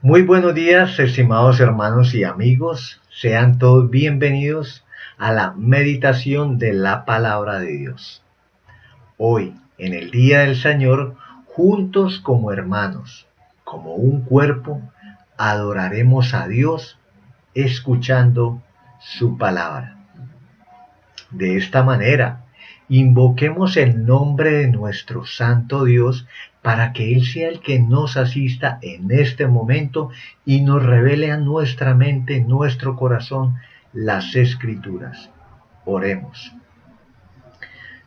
Muy buenos días, estimados hermanos y amigos. Sean todos bienvenidos a la meditación de la palabra de Dios. Hoy, en el Día del Señor, juntos como hermanos, como un cuerpo, adoraremos a Dios escuchando su palabra. De esta manera, invoquemos el nombre de nuestro Santo Dios para que Él sea el que nos asista en este momento y nos revele a nuestra mente, nuestro corazón, las Escrituras. Oremos.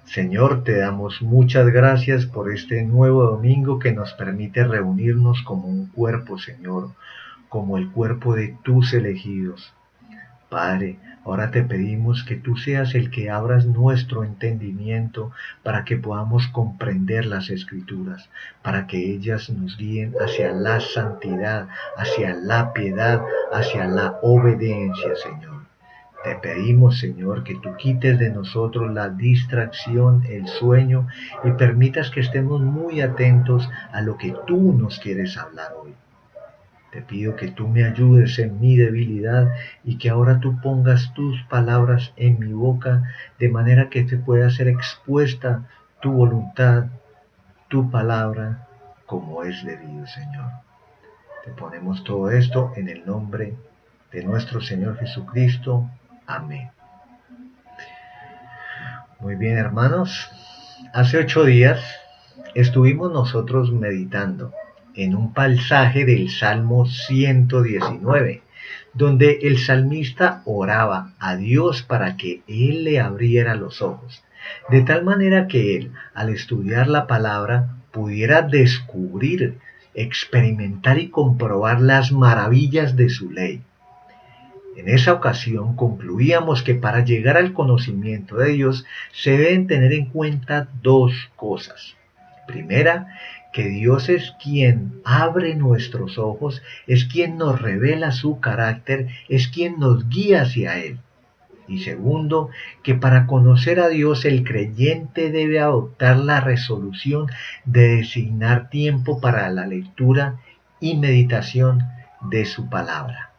Señor, te damos muchas gracias por este nuevo domingo que nos permite reunirnos como un cuerpo, Señor, como el cuerpo de tus elegidos. Padre, ahora te pedimos que tú seas el que abras nuestro entendimiento para que podamos comprender las Escrituras, para que ellas nos guíen hacia la santidad, hacia la piedad, hacia la obediencia, Señor. Te pedimos, Señor, que tú quites de nosotros la distracción, el sueño y permitas que estemos muy atentos a lo que tú nos quieres hablar hoy. Te pido que tú me ayudes en mi debilidad y que ahora tú pongas tus palabras en mi boca de manera que te pueda ser expuesta tu voluntad, tu palabra, como es debido, Señor. Te ponemos todo esto en el nombre de nuestro Señor Jesucristo. Amén. Muy bien, hermanos. Hace 8 días estuvimos nosotros meditando en un pasaje del Salmo 119, donde el salmista oraba a Dios para que Él le abriera los ojos, de tal manera que él, al estudiar la palabra, pudiera descubrir, experimentar y comprobar las maravillas de su ley. En esa ocasión concluíamos que para llegar al conocimiento de Dios se deben tener en cuenta dos cosas. Primera, que Dios es quien abre nuestros ojos, es quien nos revela su carácter, es quien nos guía hacia Él. Y segundo, que para conocer a Dios el creyente debe adoptar la resolución de designar tiempo para la lectura y meditación de su palabra.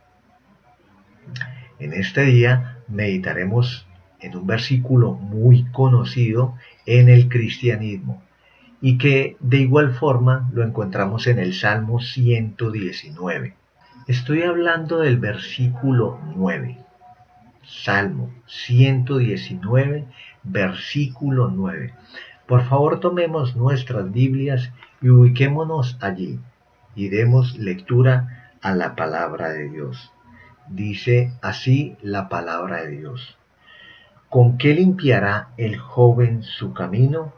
En este día meditaremos en un versículo muy conocido en el cristianismo y que de igual forma lo encontramos en el Salmo 119. Estoy hablando del versículo 9. Salmo 119, versículo 9. Por favor, tomemos nuestras Biblias y ubiquémonos allí y demos lectura a la palabra de Dios. Dice así la palabra de Dios. ¿Con qué limpiará el joven su camino?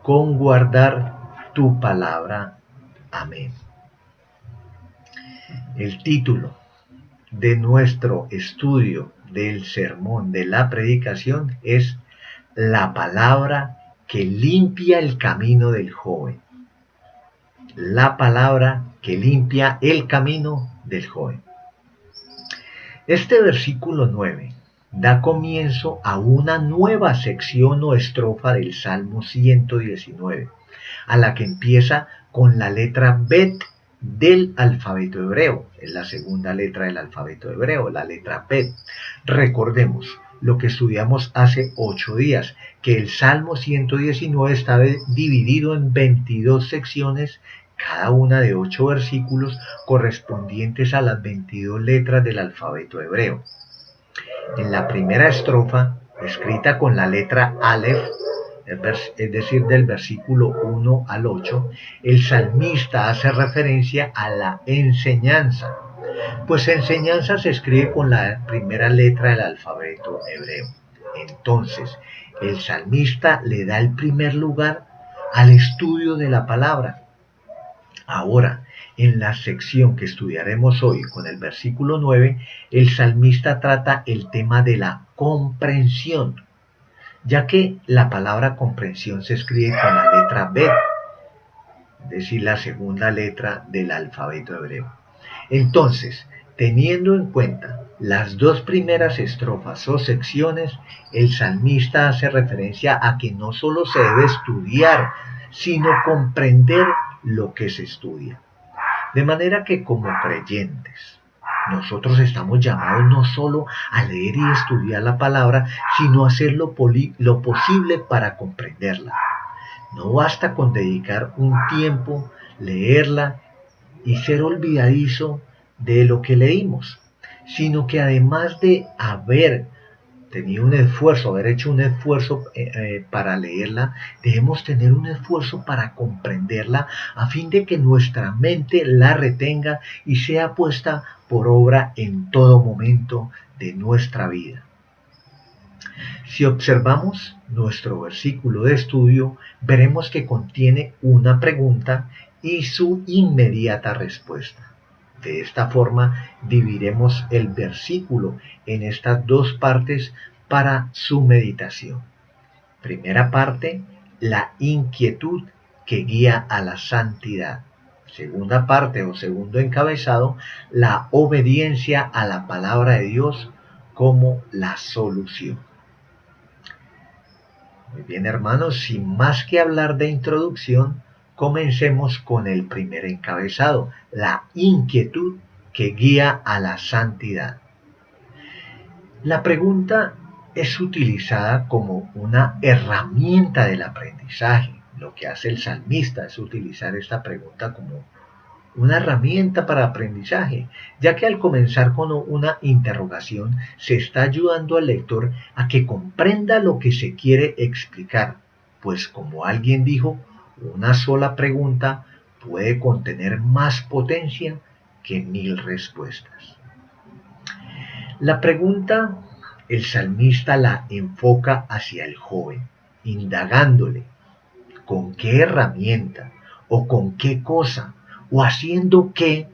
Con guardar tu palabra. Amén. El título de nuestro estudio del sermón de la predicación es La palabra que limpia el camino del joven. La palabra que limpia el camino del joven. Este versículo 9 da comienzo a una nueva sección o estrofa del Salmo 119, a la que empieza con la letra Bet del alfabeto hebreo. Es la segunda letra del alfabeto hebreo, la letra Bet. Recordemos lo que estudiamos hace 8 días, que el Salmo 119 está dividido en 22 secciones, cada una de 8 versículos correspondientes a las 22 letras del alfabeto hebreo. En la primera estrofa, escrita con la letra Aleph, es decir, del versículo 1 al 8, el salmista hace referencia a la enseñanza, pues enseñanza se escribe con la primera letra del alfabeto hebreo. Entonces, el salmista le da el primer lugar al estudio de la palabra. Ahora, en la sección que estudiaremos hoy con el versículo 9, el salmista trata el tema de la comprensión, ya que la palabra comprensión se escribe con la letra Bet, es decir, la segunda letra del alfabeto hebreo. Entonces, teniendo en cuenta las dos primeras estrofas o secciones, el salmista hace referencia a que no solo se debe estudiar, sino comprender lo que se estudia. De manera que como creyentes, nosotros estamos llamados no solo a leer y estudiar la palabra, sino a hacer lo posible para comprenderla. No basta con dedicar un tiempo, leerla y ser olvidadizo de lo que leímos, sino que además de haber tenido un esfuerzo, haber hecho un esfuerzo para leerla, debemos tener un esfuerzo para comprenderla a fin de que nuestra mente la retenga y sea puesta por obra en todo momento de nuestra vida. Si observamos nuestro versículo de estudio, veremos que contiene una pregunta y su inmediata respuesta. De esta forma dividiremos el versículo en estas dos partes para su meditación. Primera parte, la inquietud que guía a la santidad. Segunda parte o segundo encabezado, la obediencia a la palabra de Dios como la solución. Muy bien, hermanos, sin más que hablar de introducción, comencemos con el primer encabezado, la inquietud que guía a la santidad. La pregunta es utilizada como una herramienta del aprendizaje. Lo que hace el salmista es utilizar esta pregunta como una herramienta para aprendizaje, ya que al comenzar con una interrogación se está ayudando al lector a que comprenda lo que se quiere explicar, pues como alguien dijo, una sola pregunta puede contener más potencia que 1000 respuestas. La pregunta, el salmista la enfoca hacia el joven, indagándole con qué herramienta o con qué cosa o haciendo qué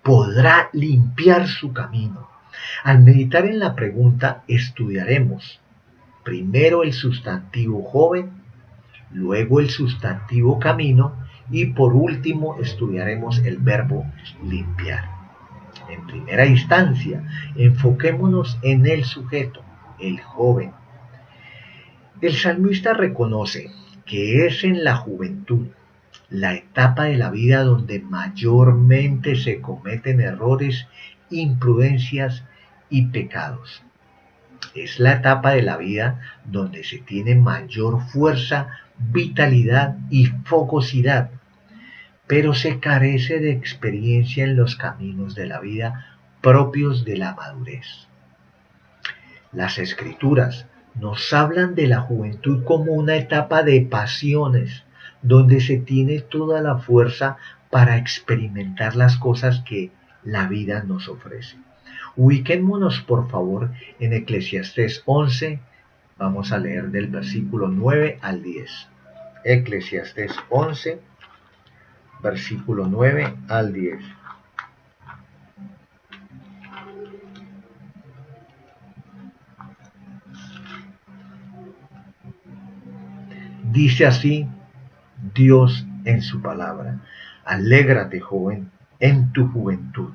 podrá limpiar su camino. Al meditar en la pregunta estudiaremos primero el sustantivo joven, luego el sustantivo camino y por último estudiaremos el verbo limpiar. En primera instancia, enfoquémonos en el sujeto, el joven. El salmista reconoce que es en la juventud, la etapa de la vida donde mayormente se cometen errores, imprudencias y pecados. Es la etapa de la vida donde se tiene mayor fuerza, vitalidad y fogosidad, pero se carece de experiencia en los caminos de la vida propios de la madurez. Las escrituras nos hablan de la juventud como una etapa de pasiones, donde se tiene toda la fuerza para experimentar las cosas que la vida nos ofrece. Ubiquémonos por favor en Eclesiastés 11, vamos a leer del versículo 9 al 10. Eclesiastés 11, versículo 9 al 10. Dice así Dios en su palabra: alégrate, joven, en tu juventud,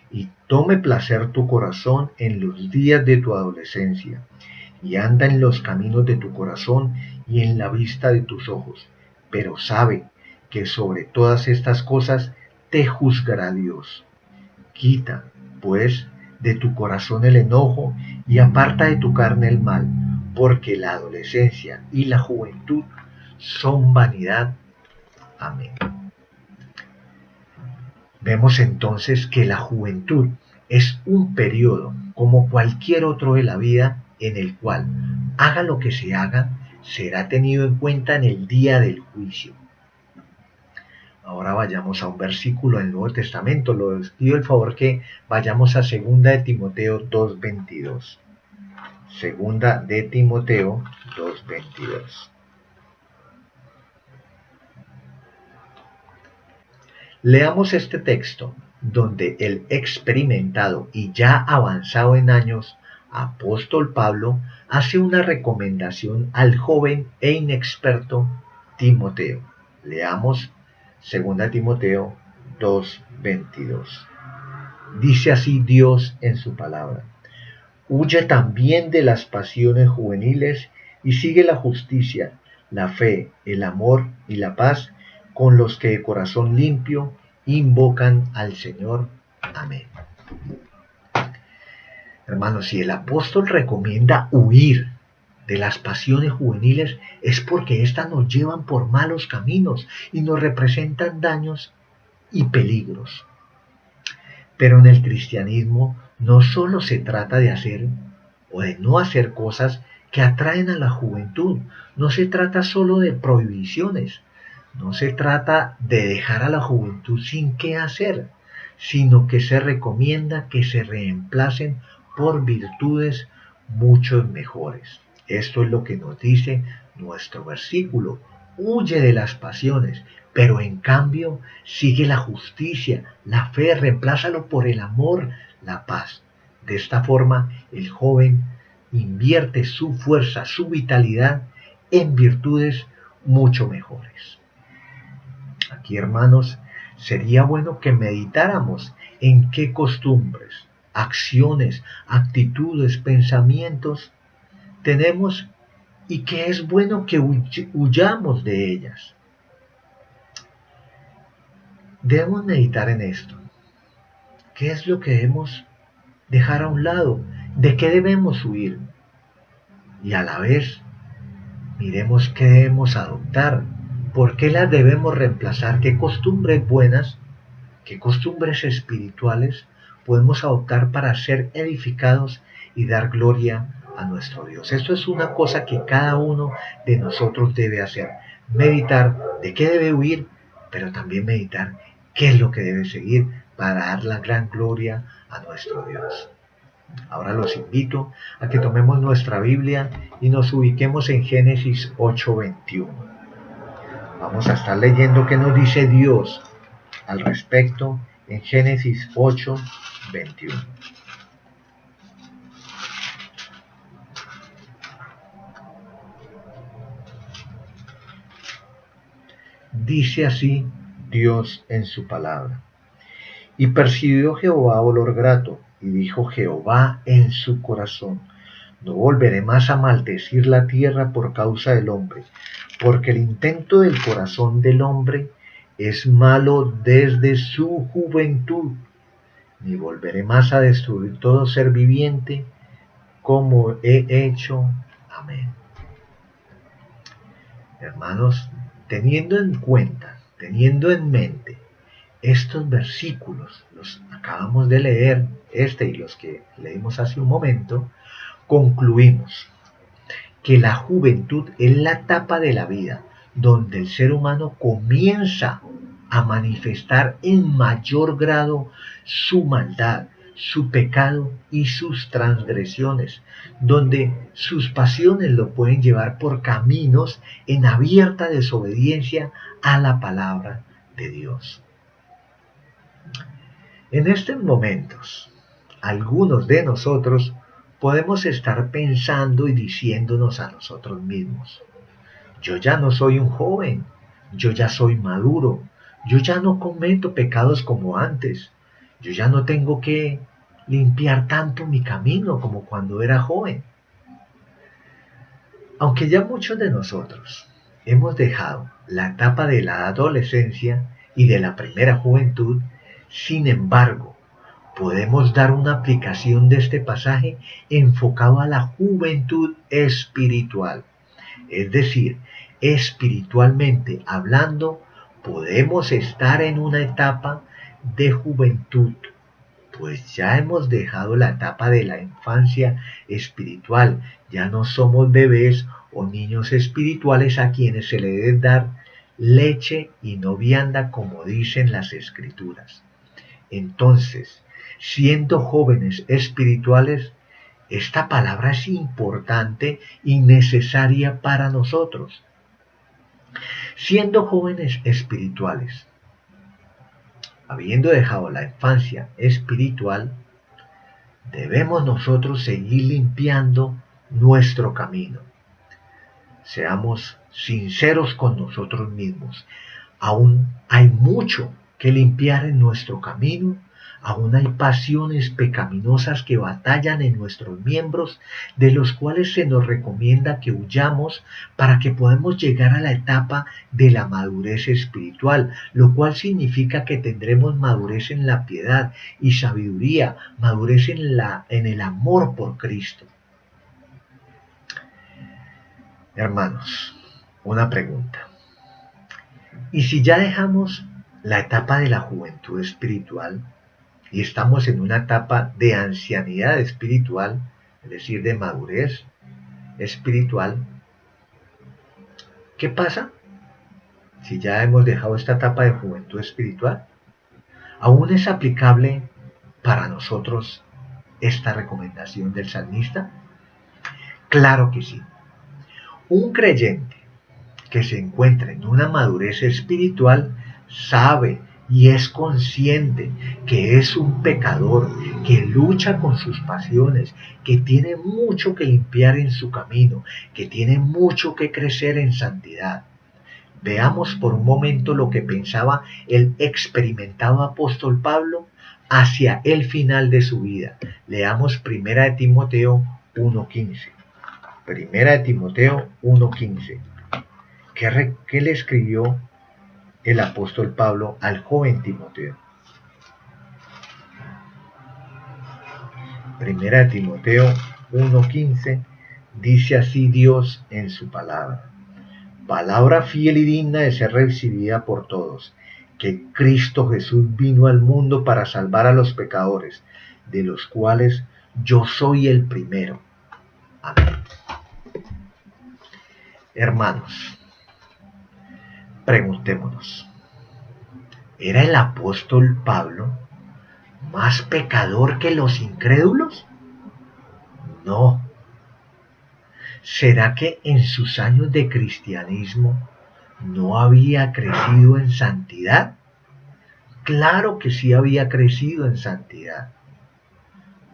y tome placer tu corazón en los días de tu adolescencia, y anda en los caminos de tu corazón y en la vista de tus ojos. Pero sabe que sobre todas estas cosas te juzgará Dios. Quita, pues, de tu corazón el enojo y aparta de tu carne el mal, porque la adolescencia y la juventud son vanidad. Amén. Vemos entonces que la juventud es un periodo como cualquier otro de la vida en el cual, haga lo que se haga, será tenido en cuenta en el día del juicio. Ahora vayamos a un versículo del Nuevo Testamento. Les pido el favor que vayamos a 2 de Timoteo 2:22. 2 de Timoteo 2:22. Leamos este texto, donde el experimentado y ya avanzado en años apóstol Pablo hace una recomendación al joven e inexperto Timoteo. Leamos 2 Timoteo 2:22. Dice así Dios en su palabra: huye también de las pasiones juveniles y sigue la justicia, la fe, el amor y la paz con los que de corazón limpio invocan al Señor. Amén. Hermanos, si el apóstol recomienda huir de las pasiones juveniles, es porque éstas nos llevan por malos caminos y nos representan daños y peligros. Pero en el cristianismo no solo se trata de hacer o de no hacer cosas que atraen a la juventud, no se trata solo de prohibiciones, no se trata de dejar a la juventud sin qué hacer, sino que se recomienda que se reemplacen por virtudes mucho mejores. Esto es lo que nos dice nuestro versículo. Huye de las pasiones, pero en cambio sigue la justicia, la fe, reemplázalo por el amor, la paz. De esta forma, el joven invierte su fuerza, su vitalidad en virtudes mucho mejores. Aquí, hermanos, sería bueno que meditáramos en qué costumbres, acciones, actitudes, pensamientos tenemos y que es bueno que huyamos de ellas. Debemos meditar en esto. ¿Qué es lo que debemos dejar a un lado? ¿De qué debemos huir? Y a la vez, miremos qué debemos adoptar. ¿Por qué las debemos reemplazar? ¿Qué costumbres buenas, qué costumbres espirituales podemos adoptar para ser edificados y dar gloria a nuestro Dios? Esto es una cosa que cada uno de nosotros debe hacer. Meditar de qué debe huir, pero también meditar qué es lo que debe seguir para dar la gran gloria a nuestro Dios. Ahora los invito a que tomemos nuestra Biblia y nos ubiquemos en Génesis 8:21. Vamos a estar leyendo qué nos dice Dios al respecto en Génesis 8:21. Dice así Dios en su palabra. Y percibió Jehová olor grato, y dijo Jehová en su corazón: no volveré más a maldecir la tierra por causa del hombre, porque el intento del corazón del hombre es malo desde su juventud, ni volveré más a destruir todo ser viviente como he hecho. Amén. Hermanos, teniendo en cuenta, teniendo en mente estos versículos, los acabamos de leer, este y los que leímos hace un momento, concluimos que la juventud es la etapa de la vida donde el ser humano comienza a manifestar en mayor grado su maldad, su pecado y sus transgresiones, donde sus pasiones lo pueden llevar por caminos en abierta desobediencia a la palabra de Dios. En estos momentos, algunos de nosotros podemos estar pensando y diciéndonos a nosotros mismos: yo ya no soy un joven, yo ya soy maduro, yo ya no cometo pecados como antes, yo ya no tengo que limpiar tanto mi camino como cuando era joven. Aunque ya muchos de nosotros hemos dejado la etapa de la adolescencia y de la primera juventud, sin embargo, podemos dar una aplicación de este pasaje enfocado a la juventud espiritual. Es decir, espiritualmente hablando, podemos estar en una etapa de juventud, pues ya hemos dejado la etapa de la infancia espiritual, ya no somos bebés o niños espirituales a quienes se le debe dar leche y no vianda, como dicen las escrituras. Entonces, siendo jóvenes espirituales, esta palabra es importante y necesaria para nosotros. Siendo jóvenes espirituales, habiendo dejado la infancia espiritual, debemos nosotros seguir limpiando nuestro camino. Seamos sinceros con nosotros mismos. Aún hay mucho que limpiar en nuestro camino, Aún hay pasiones pecaminosas que batallan en nuestros miembros, de los cuales se nos recomienda que huyamos para que podamos llegar a la etapa de la madurez espiritual, lo cual significa que tendremos madurez en la piedad y sabiduría, madurez en el amor por Cristo. Hermanos, una pregunta. ¿Y si ya dejamos la etapa de la juventud espiritual y estamos en una etapa de ancianidad espiritual, es decir, de madurez espiritual, qué pasa si ya hemos dejado esta etapa de juventud espiritual? ¿Aún es aplicable para nosotros esta recomendación del salmista? Claro que sí. Un creyente que se encuentra en una madurez espiritual sabe y es consciente que es un pecador, que lucha con sus pasiones, que tiene mucho que limpiar en su camino, que tiene mucho que crecer en santidad. Veamos por un momento lo que pensaba el experimentado apóstol Pablo hacia el final de su vida. Leamos 1 de Timoteo 1:15. 1 de Timoteo 1:15. ¿Qué le escribió el apóstol Pablo al joven Timoteo? 1 de Timoteo 1:15 dice así Dios en su palabra. Palabra fiel y digna de ser recibida por todos, que Cristo Jesús vino al mundo para salvar a los pecadores, de los cuales yo soy el primero. Amén. Hermanos, preguntémonos, ¿era el apóstol Pablo más pecador que los incrédulos? No. ¿Será que en sus años de cristianismo no había crecido en santidad? Claro que sí había crecido en santidad,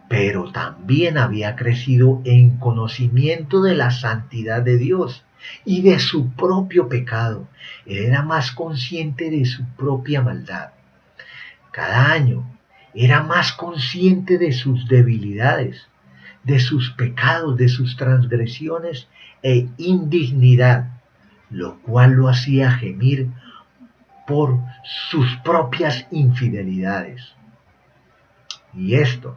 pero también había crecido en conocimiento de la santidad de Dios y de su propio pecado. Él era más consciente de su propia maldad. Cada año era más consciente de sus debilidades, de sus pecados, de sus transgresiones e indignidad, lo cual lo hacía gemir por sus propias infidelidades. Y esto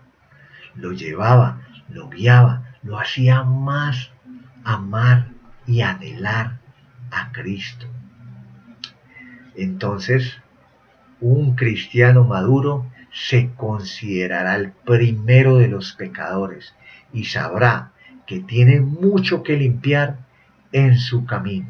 lo llevaba, lo guiaba, lo hacía más amar y anhelar a Cristo. Entonces, un cristiano maduro se considerará el primero de los pecadores y sabrá que tiene mucho que limpiar en su camino.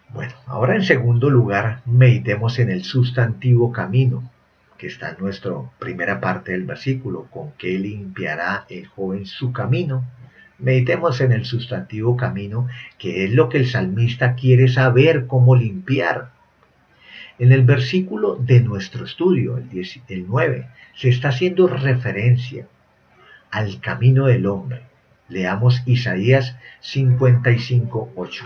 Bueno, ahora en segundo lugar, meditemos en el sustantivo camino, que está en nuestra primera parte del versículo, con qué limpiará el joven su camino. Meditemos en el sustantivo camino, que es lo que el salmista quiere saber cómo limpiar. En el versículo de nuestro estudio, el 9, se está haciendo referencia al camino del hombre. Leamos Isaías 55:8.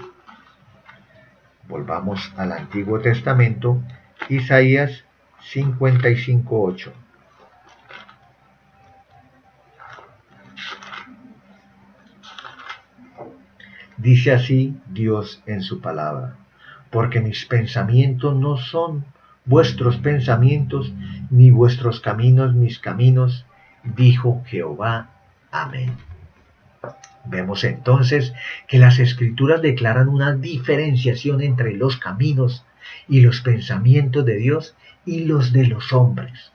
Volvamos al Antiguo Testamento, Isaías 55:8. Dice así Dios en su palabra, porque mis pensamientos no son vuestros pensamientos, ni vuestros caminos mis caminos, dijo Jehová. Amén. Vemos entonces que las Escrituras declaran una diferenciación entre los caminos y los pensamientos de Dios y los de los hombres.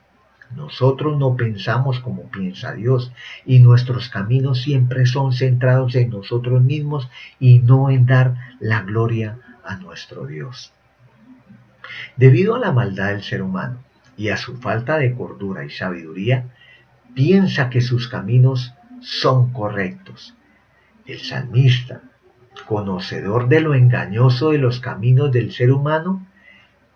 Nosotros no pensamos como piensa Dios y nuestros caminos siempre son centrados en nosotros mismos y no en dar la gloria a nuestro Dios. Debido a la maldad del ser humano y a su falta de cordura y sabiduría, piensa que sus caminos son correctos. El salmista, conocedor de lo engañoso de los caminos del ser humano,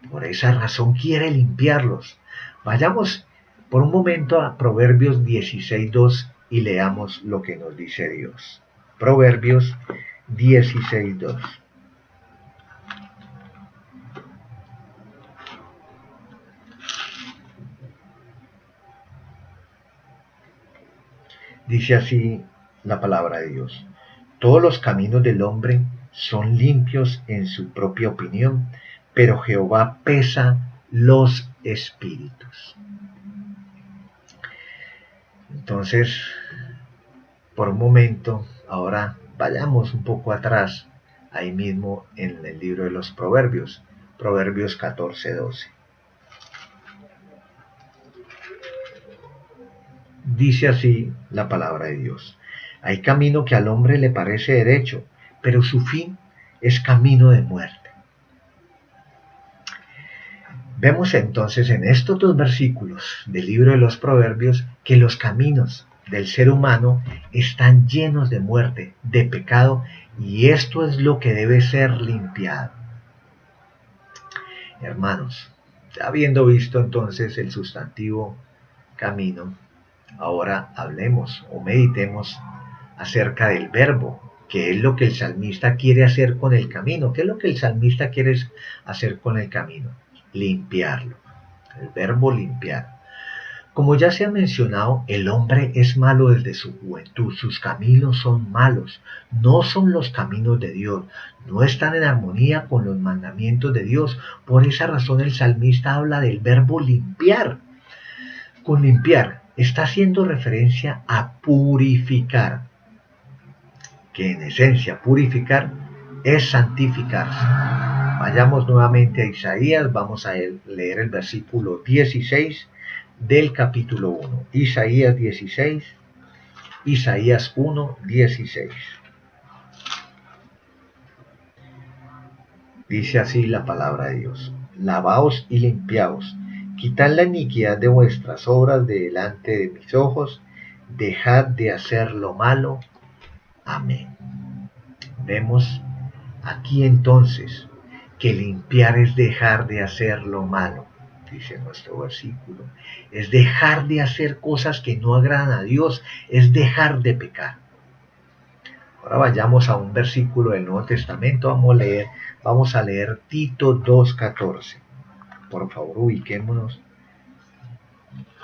por esa razón quiere limpiarlos. Vayamos por un momento a Proverbios 16:2 y leamos lo que nos dice Dios. Proverbios 16:2. Dice así la palabra de Dios. Todos los caminos del hombre son limpios en su propia opinión, pero Jehová pesa los espíritus. Entonces, por un momento, ahora vayamos un poco atrás, ahí mismo en el libro de los Proverbios, Proverbios 14:12. Dice así la palabra de Dios. Hay camino que al hombre le parece derecho, pero su fin es camino de muerte. Vemos entonces en estos dos versículos del libro de los Proverbios que los caminos del ser humano están llenos de muerte, de pecado, y esto es lo que debe ser limpiado. Hermanos, ya habiendo visto entonces el sustantivo camino, ahora hablemos o meditemos acerca del verbo, que es lo que el salmista quiere hacer con el camino. ¿Qué es lo que el salmista quiere hacer con el camino? Limpiarlo. El verbo limpiar. Como ya se ha mencionado, el hombre es malo desde su juventud, sus caminos son malos, no son los caminos de Dios, no están en armonía con los mandamientos de Dios. Por esa razón el salmista habla del verbo limpiar. Con limpiar está haciendo referencia a purificar, que en esencia purificar es santificarse. Vayamos nuevamente a Isaías, vamos a leer el versículo 16 del capítulo 1. Isaías 16, Isaías 1, 16. Dice así la palabra de Dios. Lavaos y limpiaos, quitad la iniquidad de vuestras obras de delante de mis ojos, dejad de hacer lo malo. Amén. Vemos aquí entonces que limpiar es dejar de hacer lo malo, dice nuestro versículo. Es dejar de hacer cosas que no agradan a Dios, es dejar de pecar. Ahora vayamos a un versículo del Nuevo Testamento, vamos a leer Tito 2:14. Por favor, ubiquémonos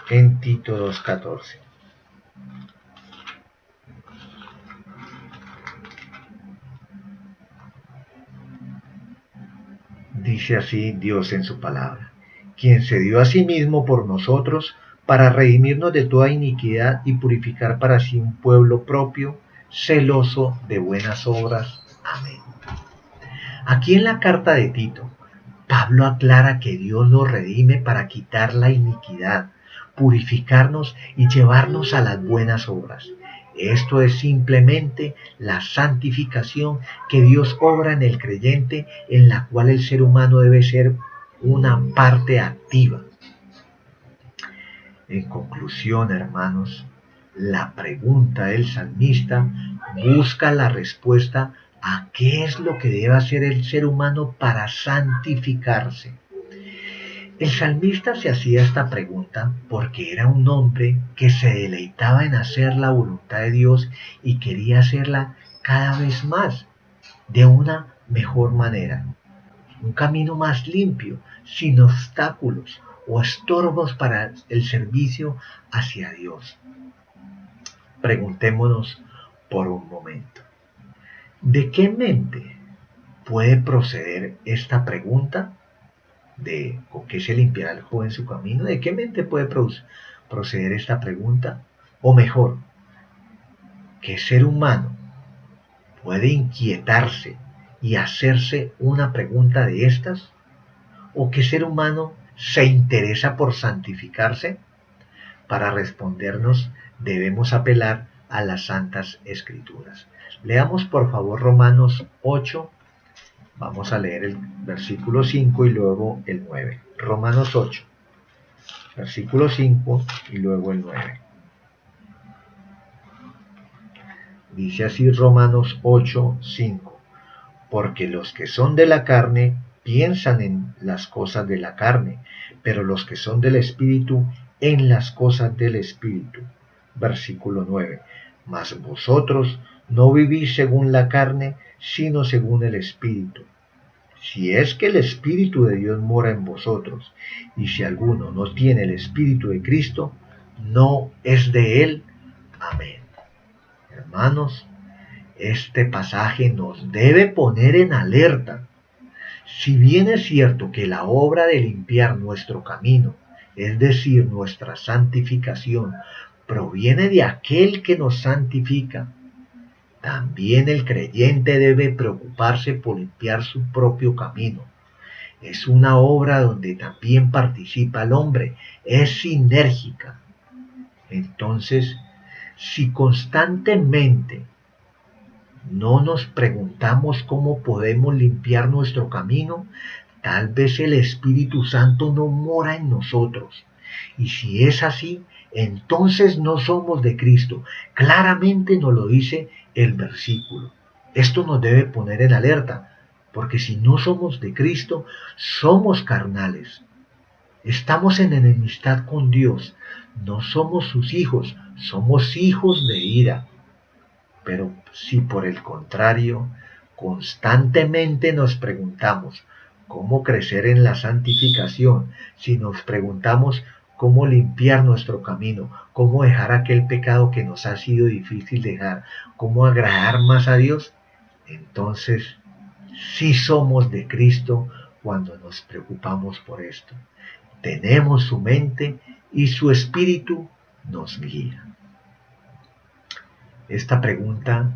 en Tito 2:14. Dice así Dios en su palabra, quien se dio a sí mismo por nosotros para redimirnos de toda iniquidad y purificar para sí un pueblo propio, celoso de buenas obras. Amén. Aquí en la carta de Tito, Pablo aclara que Dios nos redime para quitar la iniquidad, purificarnos y llevarnos a las buenas obras. Esto es simplemente la santificación que Dios obra en el creyente, en la cual el ser humano debe ser una parte activa. En conclusión, hermanos, la pregunta del salmista busca la respuesta a qué es lo que debe hacer el ser humano para santificarse. El salmista se hacía esta pregunta porque era un hombre que se deleitaba en hacer la voluntad de Dios y quería hacerla cada vez más, de una mejor manera. Un camino más limpio, sin obstáculos o estorbos para el servicio hacia Dios. Preguntémonos por un momento, ¿de qué mente puede proceder esta pregunta? De con qué se limpiará el joven su camino, ¿de qué mente puede proceder esta pregunta? O mejor, ¿qué ser humano puede inquietarse y hacerse una pregunta de estas? ¿O qué ser humano se interesa por santificarse? Para respondernos debemos apelar a las Santas Escrituras. Leamos por favor Romanos 8. Vamos a leer el versículo 5 y luego el 9. Romanos 8, versículo 5 y luego el 9. Dice así Romanos 8, 5. Porque los que son de la carne piensan en las cosas de la carne, pero los que son del Espíritu en las cosas del Espíritu. Versículo 9. Mas vosotros no vivís según la carne, sino según el Espíritu. Si es que el Espíritu de Dios mora en vosotros, y si alguno no tiene el Espíritu de Cristo, no es de él. Amén. Hermanos, este pasaje nos debe poner en alerta. Si bien es cierto que la obra de limpiar nuestro camino, es decir, nuestra santificación, proviene de aquel que nos santifica, también el creyente debe preocuparse por limpiar su propio camino. Es una obra donde también participa el hombre, es sinérgica. Entonces, si constantemente no nos preguntamos cómo podemos limpiar nuestro camino, tal vez el Espíritu Santo no mora en nosotros. Y si es así, entonces no somos de Cristo. Claramente nos lo dice el versículo. Esto nos debe poner en alerta, porque si no somos de Cristo, somos carnales. Estamos en enemistad con Dios. No somos sus hijos, somos hijos de ira. Pero si por el contrario, constantemente nos preguntamos cómo crecer en la santificación, si nos preguntamos cómo limpiar nuestro camino, cómo dejar aquel pecado que nos ha sido difícil dejar, cómo agradar más a Dios, entonces sí somos de Cristo cuando nos preocupamos por esto. Tenemos su mente y su espíritu nos guía. Esta pregunta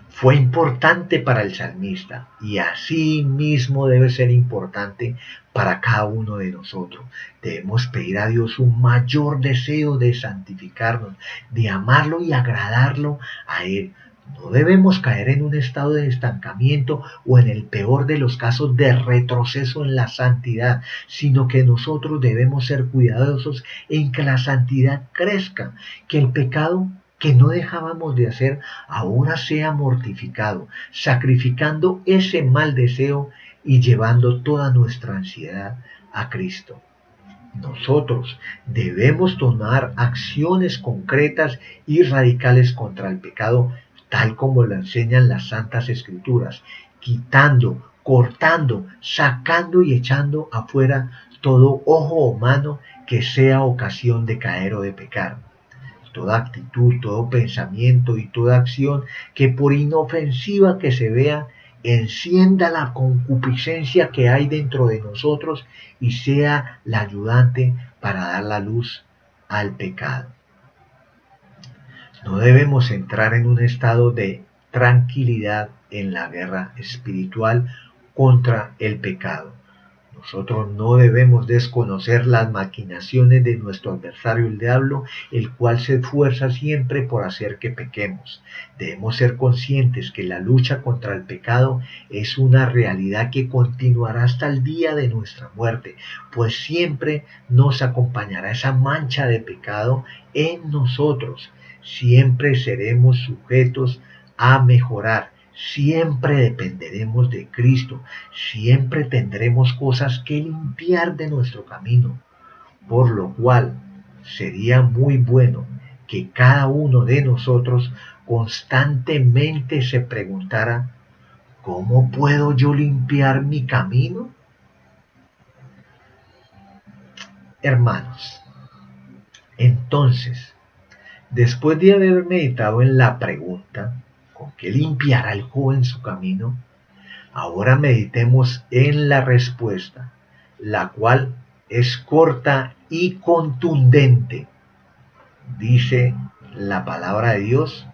fue importante para el salmista y así mismo debe ser importante para cada uno de nosotros. Debemos pedir a Dios un mayor deseo de santificarnos, de amarlo y agradarlo a Él. No debemos caer en un estado de estancamiento o en el peor de los casos de retroceso en la santidad, sino que nosotros debemos ser cuidadosos en que la santidad crezca, que el pecado que no dejábamos de hacer ahora sea mortificado, sacrificando ese mal deseo y llevando toda nuestra ansiedad a Cristo. Nosotros debemos tomar acciones concretas y radicales contra el pecado, tal como lo enseñan las Santas Escrituras, quitando, cortando, sacando y echando afuera todo ojo humano que sea ocasión de caer o de pecar. Toda actitud, todo pensamiento y toda acción que por inofensiva que se vea, encienda la concupiscencia que hay dentro de nosotros y sea la ayudante para dar la luz al pecado. No debemos entrar en un estado de tranquilidad en la guerra espiritual contra el pecado. Nosotros no debemos desconocer las maquinaciones de nuestro adversario el diablo, el cual se esfuerza siempre por hacer que pequemos. Debemos ser conscientes que la lucha contra el pecado es una realidad que continuará hasta el día de nuestra muerte, pues siempre nos acompañará esa mancha de pecado en nosotros. Siempre seremos sujetos a mejorar. Siempre dependeremos de Cristo, siempre tendremos cosas que limpiar de nuestro camino, por lo cual sería muy bueno que cada uno de nosotros constantemente se preguntara, ¿cómo puedo yo limpiar mi camino? Hermanos, entonces, después de haber meditado en la pregunta, ¿con qué limpiará el joven su camino? Ahora meditemos en la respuesta, la cual es corta y contundente. Dice la palabra de Dios,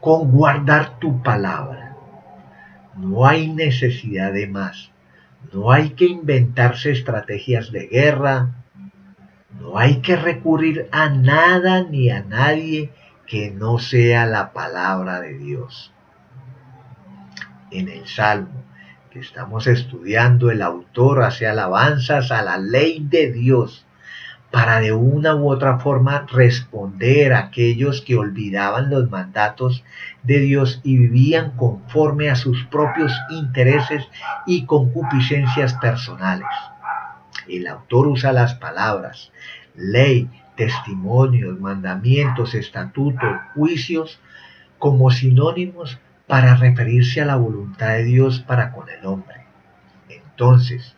con guardar tu palabra. No hay necesidad de más. No hay que inventarse estrategias de guerra. No hay que recurrir a nada ni a nadie que no sea la palabra de Dios. En el Salmo que estamos estudiando, el autor hace alabanzas a la ley de Dios para de una u otra forma responder a aquellos que olvidaban los mandatos de Dios y vivían conforme a sus propios intereses y concupiscencias personales. El autor usa las palabras ley, testimonios, mandamientos, estatutos, juicios como sinónimos para referirse a la voluntad de Dios para con el hombre. Entonces,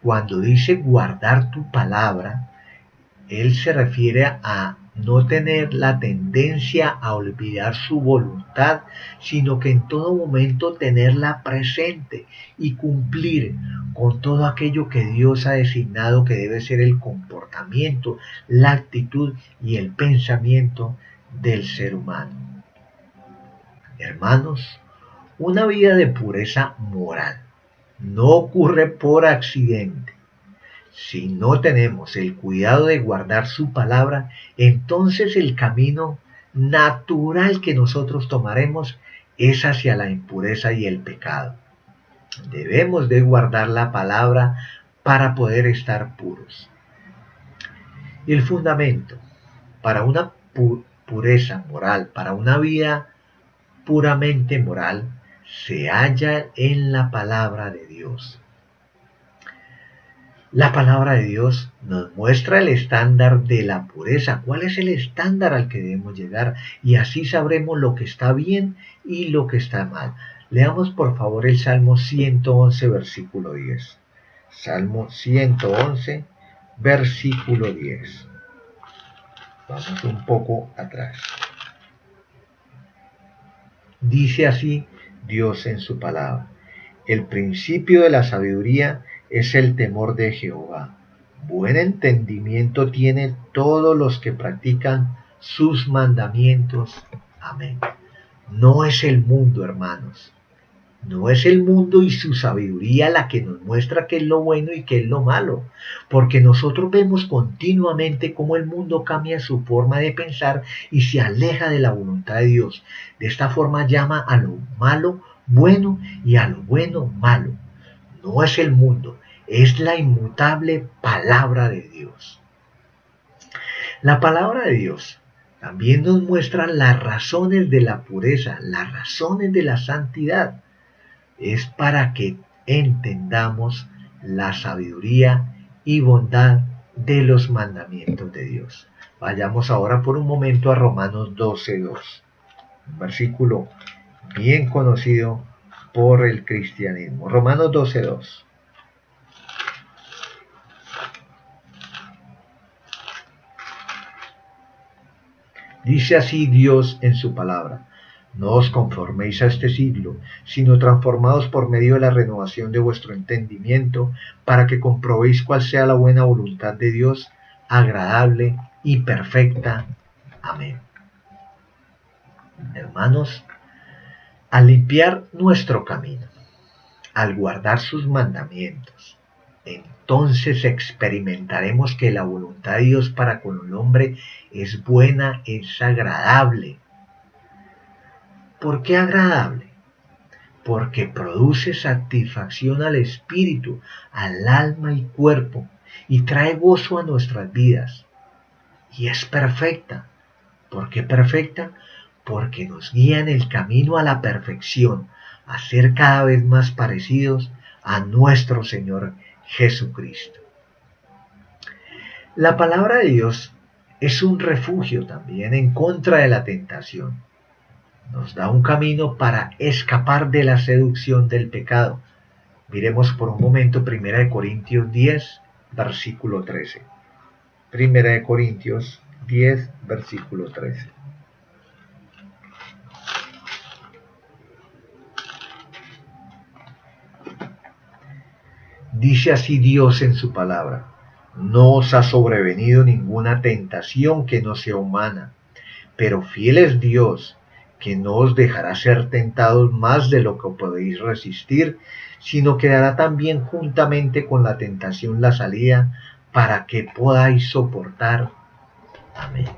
cuando dice guardar tu palabra, él se refiere a no tener la tendencia a olvidar su voluntad, sino que en todo momento tenerla presente y cumplir con todo aquello que Dios ha designado que debe ser el comportamiento, la actitud y el pensamiento del ser humano. Hermanos, una vida de pureza moral no ocurre por accidente. Si no tenemos el cuidado de guardar su palabra, entonces el camino natural que nosotros tomaremos es hacia la impureza y el pecado. Debemos de guardar la palabra para poder estar puros. Y el fundamento para una pureza moral, para una vida puramente moral, se halla en la palabra de Dios. La palabra de Dios nos muestra el estándar de la pureza, cuál es el estándar al que debemos llegar, y así sabremos lo que está bien y lo que está mal. Leamos por favor el Salmo 111, versículo 10. Salmo 111, versículo 10. Vamos un poco atrás. Dice así Dios en su palabra: el principio de la sabiduría es el temor de Jehová. Buen entendimiento tienen todos los que practican sus mandamientos. Amén. No es el mundo, hermanos. No es el mundo y su sabiduría la que nos muestra qué es lo bueno y qué es lo malo, porque nosotros vemos continuamente cómo el mundo cambia su forma de pensar y se aleja de la voluntad de Dios. De esta forma llama a lo malo bueno y a lo bueno malo. No es el mundo, es la inmutable palabra de Dios. La palabra de Dios también nos muestra las razones de la pureza, las razones de la santidad. Es para que entendamos la sabiduría y bondad de los mandamientos de Dios. Vayamos ahora por un momento a Romanos 12:2, un versículo bien conocido por el cristianismo. Romanos 12:2. Dice así Dios en su palabra: no os conforméis a este siglo, sino transformaos por medio de la renovación de vuestro entendimiento, para que comprobéis cuál sea la buena voluntad de Dios, agradable y perfecta. Amén. Hermanos, al limpiar nuestro camino, al guardar sus mandamientos, entonces experimentaremos que la voluntad de Dios para con el hombre es buena, es agradable. ¿Por qué agradable? Porque produce satisfacción al espíritu, al alma y cuerpo, y trae gozo a nuestras vidas. Y es perfecta. ¿Por qué perfecta? Porque nos guía en el camino a la perfección, a ser cada vez más parecidos a nuestro Señor Jesucristo. La palabra de Dios es un refugio también en contra de la tentación. Nos da un camino para escapar de la seducción del pecado. Miremos por un momento 1 Corintios 10, versículo 13. 1 Corintios 10, versículo 13. Dice así Dios en su palabra: no os ha sobrevenido ninguna tentación que no sea humana, pero fiel es Dios, que no os dejará ser tentados más de lo que podéis resistir, sino que dará también juntamente con la tentación la salida, para que podáis soportar. Amén.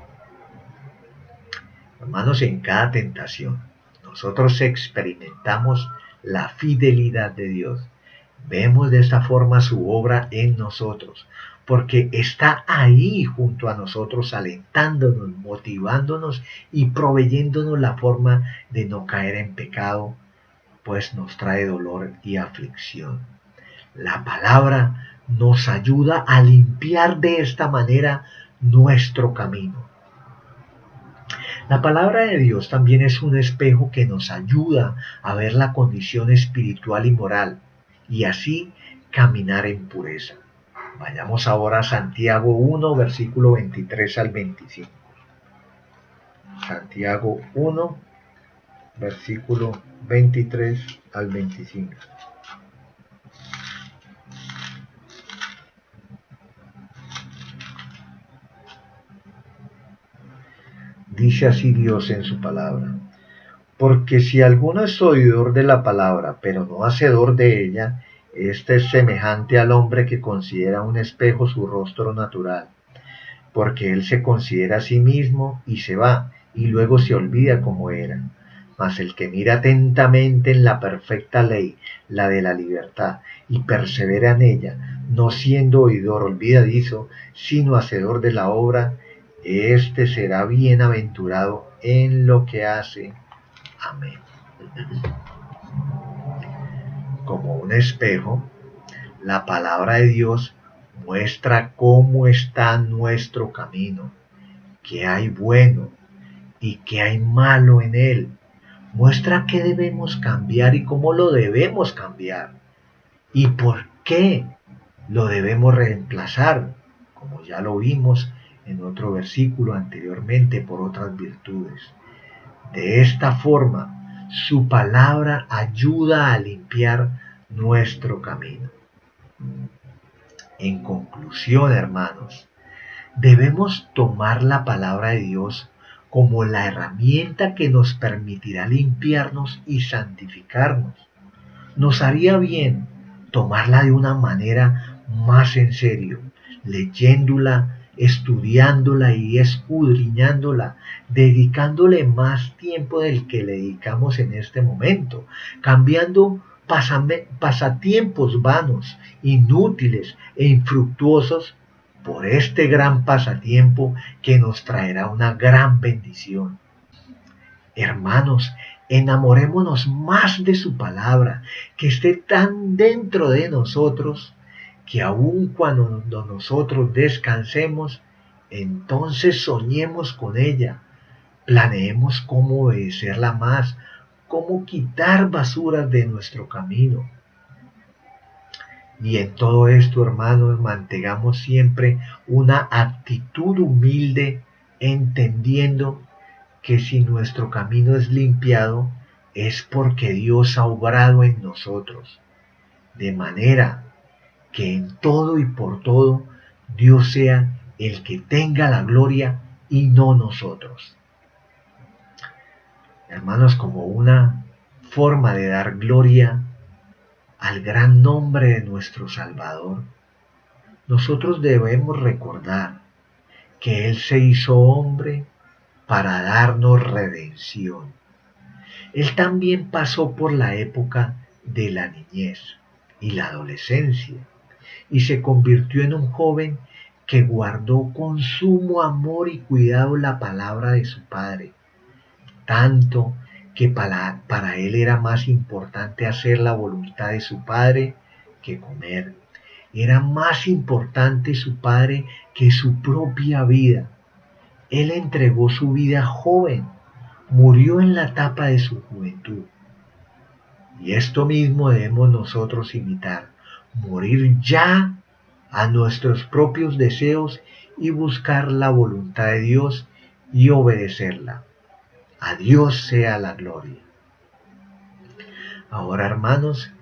Hermanos, en cada tentación nosotros experimentamos la fidelidad de Dios. Vemos de esta forma su obra en nosotros, porque está ahí junto a nosotros, alentándonos, motivándonos y proveyéndonos la forma de no caer en pecado, pues nos trae dolor y aflicción. La palabra nos ayuda a limpiar de esta manera nuestro camino. La palabra de Dios también es un espejo que nos ayuda a ver la condición espiritual y moral, y así caminar en pureza. Vayamos ahora a Santiago 1, versículo 23 al 25. Santiago 1, versículo 23 al 25. Dice así Dios en su palabra: porque si alguno es oidor de la palabra, pero no hacedor de ella, este es semejante al hombre que considera un espejo su rostro natural, porque él se considera a sí mismo y se va, y luego se olvida cómo era. Mas el que mira atentamente en la perfecta ley, la de la libertad, y persevera en ella, no siendo oidor olvidadizo, sino hacedor de la obra, éste será bienaventurado en lo que hace. Amén. Como un espejo, la palabra de Dios muestra cómo está nuestro camino, qué hay bueno y qué hay malo en él. Muestra qué debemos cambiar y cómo lo debemos cambiar y por qué lo debemos reemplazar, como ya lo vimos en otro versículo anteriormente, por otras virtudes. De esta forma, su palabra ayuda a limpiar nuestro camino. En conclusión, hermanos, debemos tomar la palabra de Dios como la herramienta que nos permitirá limpiarnos y santificarnos. Nos haría bien tomarla de una manera más en serio, leyéndola, estudiándola y escudriñándola, dedicándole más tiempo del que le dedicamos en este momento, cambiando pasatiempos vanos, inútiles e infructuosos por este gran pasatiempo que nos traerá una gran bendición. Hermanos, enamorémonos más de su palabra, que esté tan dentro de nosotros, que aun cuando nosotros descansemos, entonces soñemos con ella, planeemos cómo obedecerla más, cómo quitar basuras de nuestro camino. Y en todo esto, hermanos, mantengamos siempre una actitud humilde, entendiendo que si nuestro camino es limpiado, es porque Dios ha obrado en nosotros, de manera que en todo y por todo Dios sea el que tenga la gloria y no nosotros. Hermanos, como una forma de dar gloria al gran nombre de nuestro Salvador, nosotros debemos recordar que Él se hizo hombre para darnos redención. Él también pasó por la época de la niñez y la adolescencia y se convirtió en un joven que guardó con sumo amor y cuidado la palabra de su padre, tanto que para él era más importante hacer la voluntad de su padre que comer. Era más importante su padre que su propia vida. Él entregó su vida joven, murió en la etapa de su juventud. Y esto mismo debemos nosotros imitar, morir ya a nuestros propios deseos y buscar la voluntad de Dios y obedecerla. A Dios sea la gloria. Ahora, hermanos,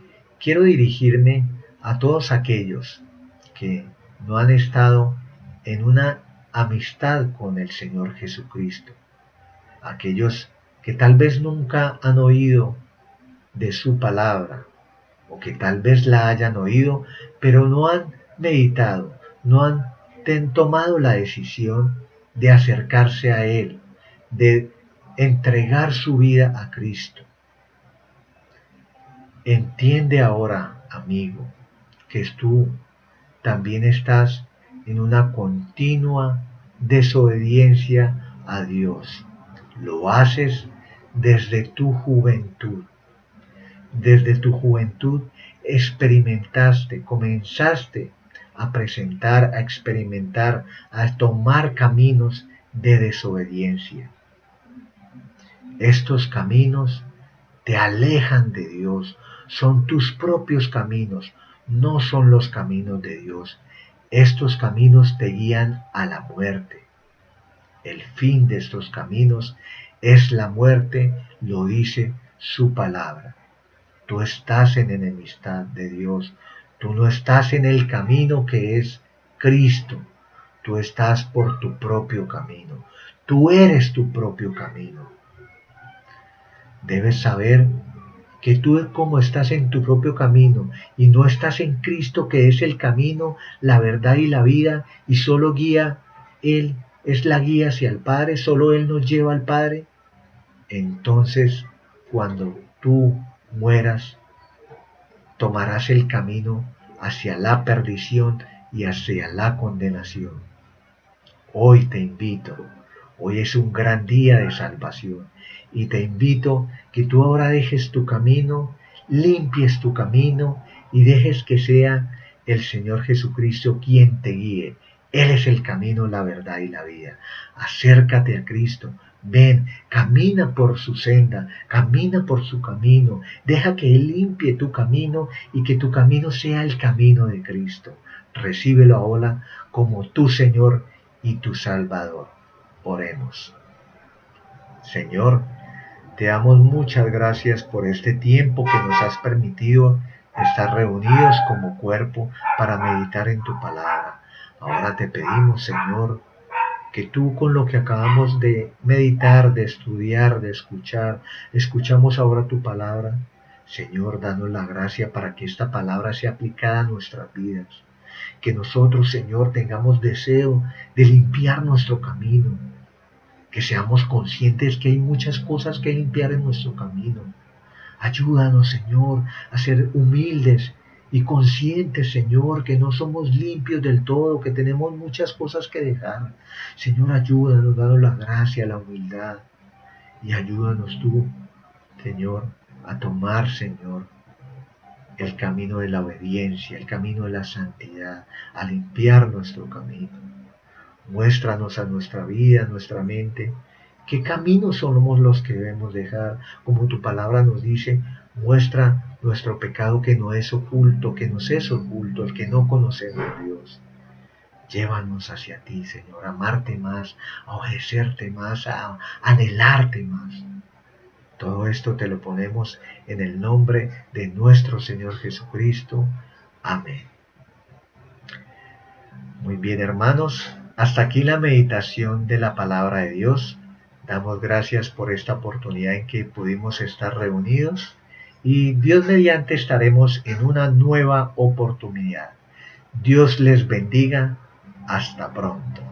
quiero dirigirme a todos aquellos que no han estado en una amistad con el Señor Jesucristo, aquellos que tal vez nunca han oído de su palabra, o que tal vez la hayan oído, pero no han meditado, no han tomado la decisión de acercarse a Él, de entregar su vida a Cristo. Entiende ahora, amigo, que tú también estás en una continua desobediencia a Dios. Lo haces desde tu juventud. Desde tu juventud comenzaste a experimentar, a tomar caminos de desobediencia. Estos caminos te alejan de Dios, son tus propios caminos, no son los caminos de Dios. Estos caminos te guían a la muerte. El fin de estos caminos es la muerte, lo dice su palabra. Tú estás en enemistad de Dios. Tú no estás en el camino que es Cristo. Tú estás por tu propio camino. Tú eres tu propio camino. Debes saber que tú como estás en tu propio camino y no estás en Cristo que es el camino, la verdad y la vida y solo guía, Él es la guía hacia el Padre, solo Él nos lleva al Padre, entonces cuando tú mueras tomarás el camino hacia la perdición y hacia la condenación. Hoy te invito, hoy es un gran día de salvación y te invito que tú ahora dejes tu camino, limpies tu camino y dejes que sea el Señor Jesucristo quien te guíe. Él es el camino, la verdad y la vida. Acércate a Cristo. Ven, camina por su senda, camina por su camino. Deja que Él limpie tu camino y que tu camino sea el camino de Cristo. Recíbelo ahora como tu Señor y tu Salvador. Oremos. Señor, te damos muchas gracias por este tiempo que nos has permitido estar reunidos como cuerpo para meditar en tu palabra. Ahora te pedimos, Señor, que tú con lo que acabamos de meditar, de estudiar, de escuchar, escuchamos ahora tu palabra. Señor, danos la gracia para que esta palabra sea aplicada a nuestras vidas. Que nosotros, Señor, tengamos deseo de limpiar nuestro camino. Que seamos conscientes que hay muchas cosas que limpiar en nuestro camino. Ayúdanos, Señor, a ser humildes y conscientes, Señor, que no somos limpios del todo, que tenemos muchas cosas que dejar. Señor, ayúdanos, danos la gracia, la humildad y ayúdanos tú, Señor, a tomar, Señor, el camino de la obediencia, el camino de la santidad, a limpiar nuestro camino. Muéstranos a nuestra vida, a nuestra mente, qué caminos somos los que debemos dejar. Como tu palabra nos dice, muestra nuestro pecado que no es oculto, que nos es oculto, el que no conocemos a Dios. Llévanos hacia ti, Señor, a amarte más, a obedecerte más, a anhelarte más. Todo esto te lo ponemos en el nombre de nuestro Señor Jesucristo. Amén. Muy bien, hermanos, hasta aquí la meditación de la palabra de Dios. Damos gracias por esta oportunidad en que pudimos estar reunidos y Dios mediante estaremos en una nueva oportunidad. Dios les bendiga. Hasta pronto.